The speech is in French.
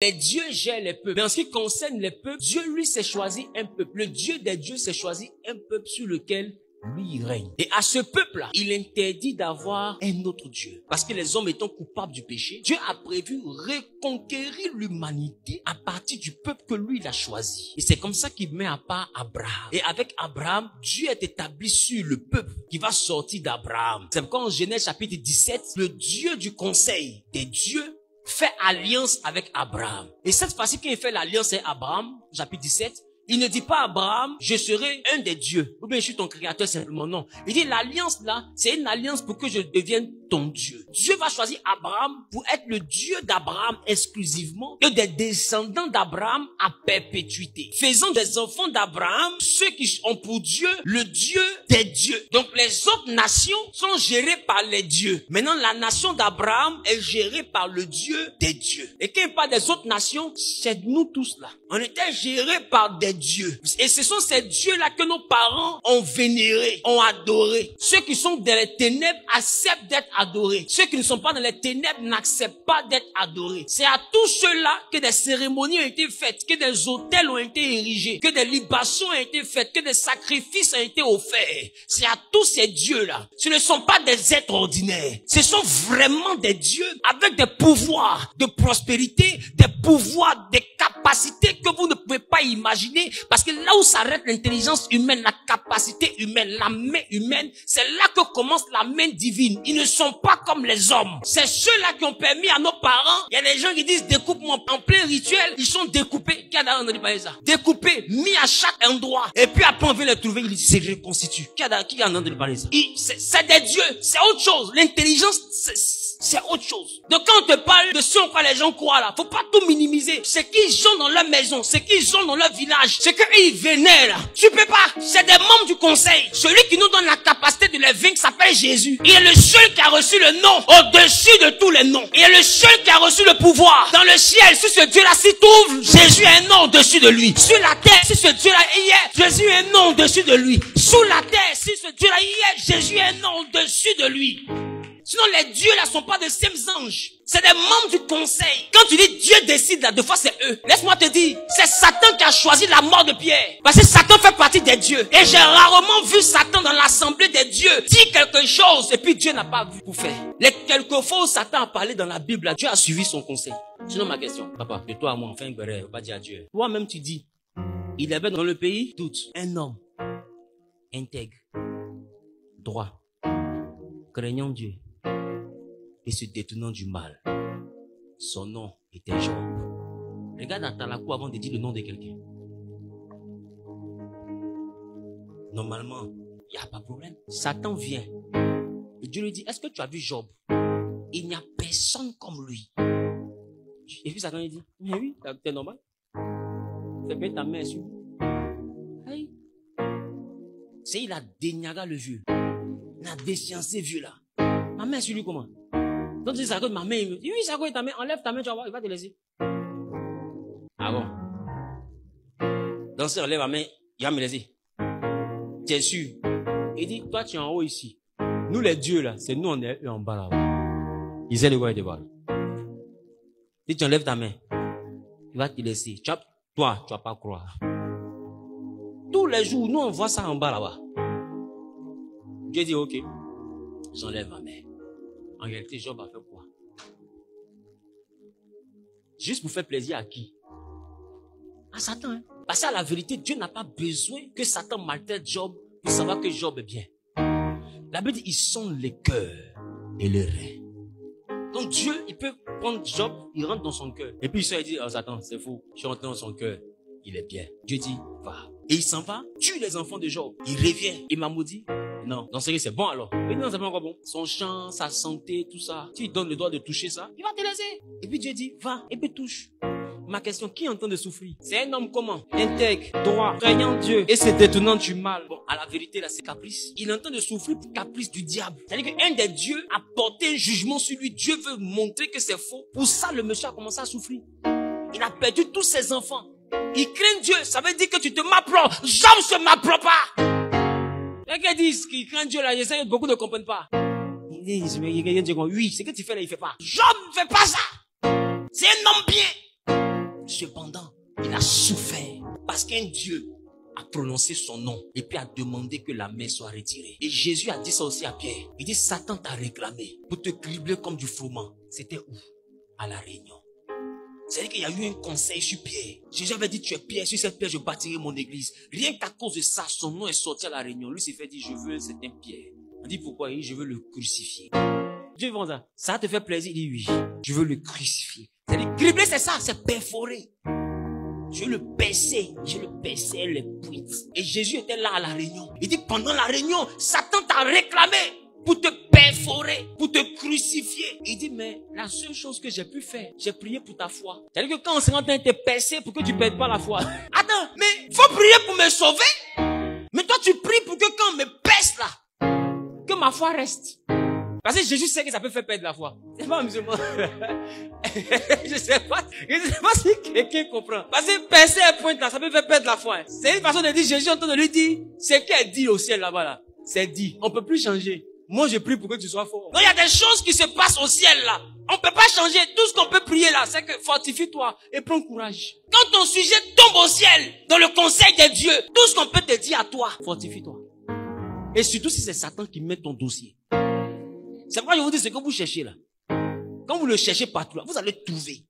Les dieux gèrent les peuples. Mais en ce qui concerne les peuples, Dieu, lui, s'est choisi un peuple. Le Dieu des dieux s'est choisi un peuple sur lequel lui, il règne. Et à ce peuple-là, il interdit d'avoir un autre Dieu. Parce que les hommes étant coupables du péché, Dieu a prévu reconquérir l'humanité à partir du peuple que lui, il a choisi. Et c'est comme ça qu'il met à part Abraham. Et avec Abraham, Dieu est établi sur le peuple qui va sortir d'Abraham. C'est pourquoi en Genèse chapitre 17, le Dieu du conseil des dieux fait alliance avec Abraham. Et cette fois-ci, quand il fait l'alliance avec Abraham, chapitre 17, il ne dit pas à Abraham, je serai un des dieux. Ou bien je suis ton créateur simplement. Non. Il dit l'alliance là, c'est une alliance pour que je devienne ton Dieu. Dieu va choisir Abraham pour être le Dieu d'Abraham exclusivement et des descendants d'Abraham à perpétuité. Faisant des enfants d'Abraham ceux qui ont pour Dieu le Dieu des dieux. Donc les autres nations sont gérées par les dieux. Maintenant la nation d'Abraham est gérée par le Dieu des dieux. Et quand il parle des autres nations, c'est nous tous là. On était gérés par des dieux. Et ce sont ces dieux-là que nos parents ont vénérés, ont adorés. Ceux qui sont dans les ténèbres acceptent d'être adorés. Ceux qui ne sont pas dans les ténèbres n'acceptent pas d'être adorés. C'est à tous ceux-là que des cérémonies ont été faites, que des autels ont été érigés, que des libations ont été faites, que des sacrifices ont été offerts. C'est à tous ces dieux-là. Ce ne sont pas des êtres ordinaires. Ce sont vraiment des dieux avec des pouvoirs de prospérité, des pouvoirs, des capacités que vous ne pouvez pas imaginer. Parce que là où s'arrête l'intelligence humaine, la capacité humaine, la main humaine, c'est là que commence la main divine. Ils ne sont pas comme les hommes. C'est ceux-là qui ont permis à nos parents. Il y a des gens qui disent découpe-moi en plein rituel. Ils sont découpés. Qui a entendu parler ça? Découpés, mis à chaque endroit. Et puis après on vient les trouver, ils se reconstituent. Qui a entendu parler ça? C'est des dieux. C'est autre chose. L'intelligence, c'est autre chose. Donc quand on te parle de ce en quoi les gens croient là, faut pas tout minimiser. Ce qu'ils ont dans leur maison, ce qu'ils ont dans leur village, ce qu'ils vénèrent là, tu peux pas. C'est des membres du conseil. Celui qui nous donne la capacité de les vaincre s'appelle Jésus. Il est le seul qui a reçu le nom au-dessus de tous les noms. Il est le seul qui a reçu le pouvoir. Dans le ciel, si ce Dieu-là s'y trouve, Jésus a un nom au-dessus de lui. Sur la terre, si ce Dieu-là y est, Jésus a un nom au-dessus de lui. Sous la terre, si ce Dieu-là y est, Jésus a un nom au-dessus de lui. Sinon, les dieux là sont pas de simples anges. C'est des membres du conseil. Quand tu dis Dieu décide là, deux fois c'est eux. Laisse-moi te dire, c'est Satan qui a choisi la mort de Pierre. Parce que Satan fait partie des dieux. Et j'ai rarement vu Satan dans l'assemblée des dieux dire quelque chose et puis Dieu n'a pas vu pour faire. Les quelques fois où Satan a parlé dans la Bible, là, Dieu a suivi son conseil. Sinon ma question, papa, de toi à moi, enfin, il ne faut pas dire à Dieu. Toi-même tu dis, il y avait dans le pays tout un homme intègre, droit, craignant Dieu et se détournant du mal. Son nom était Job. Regarde dans la cour avant de dire le nom de quelqu'un. Normalement, il n'y a pas de problème. Satan vient. Et Dieu lui dit, est-ce que tu as vu Job? Il n'y a personne comme lui. Et puis Satan lui dit, mais oui, c'est normal. Fais bien ta main sur lui. Hey. C'est il a déniaga le vieux. Il a déciencé le vieux là. Ma main sur lui comment? Donc, tu dis, ça cause ma main, il me dit, oui, ça cause ta main, enlève ta main, tu vas voir, il va te laisser. Ah bon? Donc, si enlève ma main, il va me laisser. Tu es sûr? Il dit, toi, tu es en haut ici. Nous, les dieux, là, c'est nous, on est eux en bas, là. Ils essaient de voir et de voir. Si tu enlèves ta main, il va te laisser. Toi, tu vas pas croire. Tous les jours, nous, on voit ça en bas, là-bas. Dieu dit, ok, j'enlève ma main. En réalité, Job a fait quoi? Juste pour faire plaisir à qui? À Satan. Hein? Parce qu'à la vérité, Dieu n'a pas besoin que Satan maltraite Job pour savoir que Job est bien. La Bible dit, ils sont les cœurs et les reins. Donc Dieu, il peut prendre Job, il rentre dans son cœur. Et puis il dit, oh Satan, c'est faux. Je suis rentré dans son cœur. Il est bien. Dieu dit, va. Et il s'en va, tue les enfants de Job. Il revient. Il m'a maudit. Non, dans ce cas, c'est bon alors. Mais non, c'est pas encore bon. Son chant, sa santé, tout ça. Tu lui donnes le droit de toucher ça, il va te laisser. Et puis Dieu dit, va, et puis touche. Ma question, qui est en train de souffrir? C'est un homme comment? Intègre, droit, craignant Dieu et se détournant du mal. Bon, à la vérité, là, c'est caprice. Il est en train de souffrir pour caprice du diable. C'est-à-dire qu'un des dieux a porté un jugement sur lui. Dieu veut montrer que c'est faux. Pour ça, le monsieur a commencé à souffrir. Il a perdu tous ses enfants. Il craint Dieu. Ça veut dire que tu te m'apprends. Job se m'apprend pas. Quelqu'un dit qu'il craint Dieu là, beaucoup ne comprennent pas. Il dit, oui, ce que tu fais là, il fait pas. Job ne fait pas ça. C'est un homme bien. Cependant, il a souffert parce qu'un Dieu a prononcé son nom et puis a demandé que la main soit retirée. Et Jésus a dit ça aussi à Pierre. Il dit, Satan t'a réclamé pour te cribler comme du froment. C'était où? À la Réunion. C'est-à-dire qu'il y a eu un conseil sur Pierre. Jésus avait dit, tu es Pierre, sur cette pierre je bâtirai mon église. Rien qu'à cause de ça, son nom est sorti à la Réunion. Lui s'est fait dire, je veux certain Pierre. On dit pourquoi? Il dit, je veux le crucifier. Dieu dit ça. Ça te fait plaisir? Il dit oui. Je veux le crucifier. C'est-à-dire, cribler c'est ça, c'est perforer. Je le perçais les pointes. Et Jésus était là à la réunion. Il dit, pendant la réunion, Satan t'a réclamé pour te perforer, pour te crucifier. Il dit, mais la seule chose que j'ai pu faire, j'ai prié pour ta foi. C'est-à-dire que quand on s'est en train de te percer pour que tu ne perdes pas la foi. Attends, mais faut prier pour me sauver. Mais toi, tu pries pour que quand on me perce là, que ma foi reste. Parce que Jésus sait que ça peut faire perdre la foi. C'est pas un musulman. Je sais pas si quelqu'un comprend. Parce que percer un point là, ça peut faire perdre la foi. Hein. C'est une façon de dire, Jésus est en train de lui dire, ce qu'elle dit au ciel là-bas là, c'est dit. On peut plus changer. Moi, je prie pour que tu sois fort. Non, il y a des choses qui se passent au ciel là. On peut pas changer. Tout ce qu'on peut prier là, c'est que fortifie-toi et prends courage. Quand ton sujet tombe au ciel, dans le conseil de Dieu, tout ce qu'on peut te dire à toi, fortifie-toi. Et surtout si c'est Satan qui met ton dossier. C'est pourquoi je vous dis ce que vous cherchez là. Quand vous le cherchez partout là, vous allez trouver.